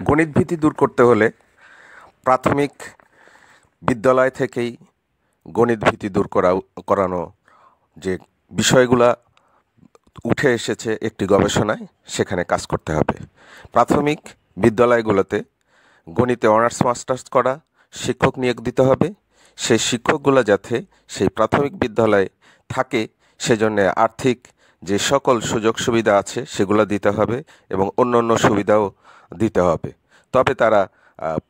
গণিত ভীতি দূর করতে হলে প্রাথমিক বিদ্যালয় থেকেই গণিত ভীতি দূর করানো যে বিষয়গুলা উঠে এসেছে একটি গবেষণায়, সেখানে কাজ করতে হবে। প্রাথমিক বিদ্যালয়গুলোতে গণিতে অনার্স মাস্টার্স করা শিক্ষক নিয়োগ দিতে হবে। সেই শিক্ষকগুলো যাতে সেই প্রাথমিক বিদ্যালয়ে থাকে সেজন্য আর্থিক যে সকল সুযোগ সুবিধা আছে সেগুলো দিতে হবে এবং অন্যান্য সুবিধাও দিতে হবে। তবে তারা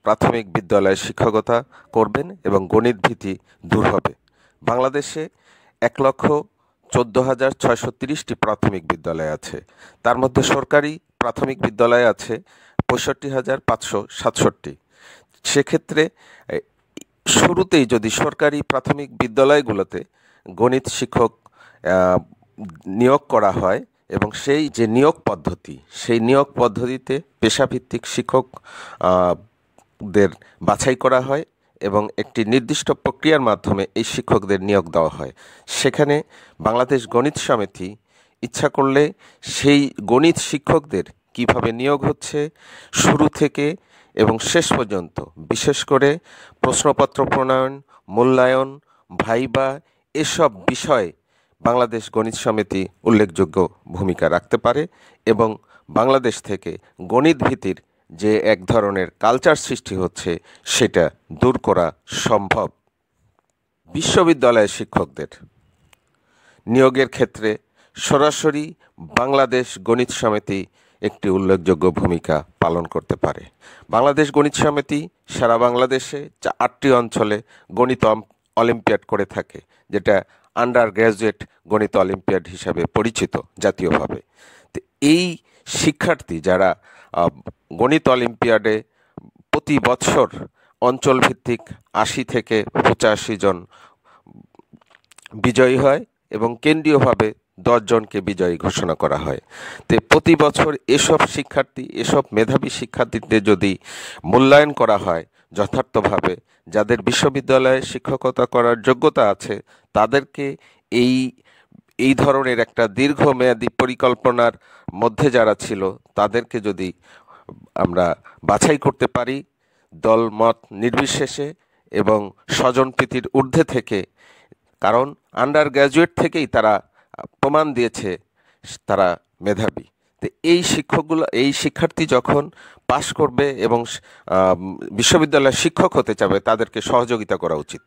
প্রাথমিক বিদ্যালয়ে শিক্ষকতা করবেন এবং গণিত ভীতি দূর হবে। বাংলাদেশে 1,14,630টি প্রাথমিক বিদ্যালয় আছে। তার মধ্যে সরকারি প্রাথমিক বিদ্যালয় আছে 65,567। সেক্ষেত্রে শুরুতেই যদি সরকারি প্রাথমিক বিদ্যালয়গুলোতে গণিত শিক্ষক নিয়োগ করা হয় এবং সেই যে নিয়োগ পদ্ধতি, সেই নিয়োগ পদ্ধতিতে পেশাভিত্তিক শিক্ষকদের বাছাই করা হয় এবং একটি নির্দিষ্ট প্রক্রিয়ার মাধ্যমে এই শিক্ষকদের নিয়োগ দেওয়া হয়, সেখানে বাংলাদেশ গণিত সমিতি ইচ্ছা করলে সেই গণিত শিক্ষকদের কিভাবে নিয়োগ হচ্ছে শুরু থেকে এবং শেষ পর্যন্ত, বিশেষ করে প্রশ্নপত্র প্রণয়ন, মূল্যায়ন, ভাইবা এসব বিষয়ে বাংলাদেশ গণিত সমিতি উল্লেখযোগ্য ভূমিকা রাখতে পারে এবং বাংলাদেশ থেকে গণিত ভীতির যে এক ধরনের কালচার সৃষ্টি হচ্ছে সেটা দূর করা সম্ভব। বিশ্ববিদ্যালয়ের শিক্ষকদের নিয়োগের ক্ষেত্রে সরাসরি বাংলাদেশ গণিত সমিতি একটি উল্লেখযোগ্য ভূমিকা পালন করতে পারে। বাংলাদেশ গণিত সমিতি সারা বাংলাদেশে 8টি অঞ্চলে গণিত অলিম্পিয়াড করে থাকে, যেটা আন্ডার গ্র্যাজুয়েট গণিত অলিম্পিয়াড হিসাবে পরিচিত জাতীয়ভাবে। তো এই শিক্ষার্থী যারা গণিত অলিম্পিয়াডে প্রতি বছর অঞ্চলভিত্তিক 80 থেকে 85 জন বিজয়ী হয় এবং কেন্দ্রীয়ভাবে 10 জনকে বিজয়ী ঘোষণা করা হয়। তো প্রতি বছর এসব মেধাবী শিক্ষার্থীদের যদি মূল্যায়ন করা হয় যথার্থভাবে, যাদের বিশ্ববিদ্যালয়ে শিক্ষকতা করার যোগ্যতা আছে তাদেরকে এই ধরনের একটা দীর্ঘমেয়াদী পরিকল্পনার মধ্যে যারা ছিল তাদেরকে যদি আমরা বাছাই করতে পারি দলমত নির্বিশেষে এবং স্বজনপ্রীতির ঊর্ধ্বে থেকে, কারণ আন্ডার গ্র্যাজুয়েট থেকেই তারা প্রমাণ দিয়েছে তারা মেধাবী। তো এই শিক্ষার্থী যখন পাশ করবে এবং বিশ্ববিদ্যালয়ের শিক্ষক হতে চাবে তাদেরকে সহযোগিতা করা উচিত।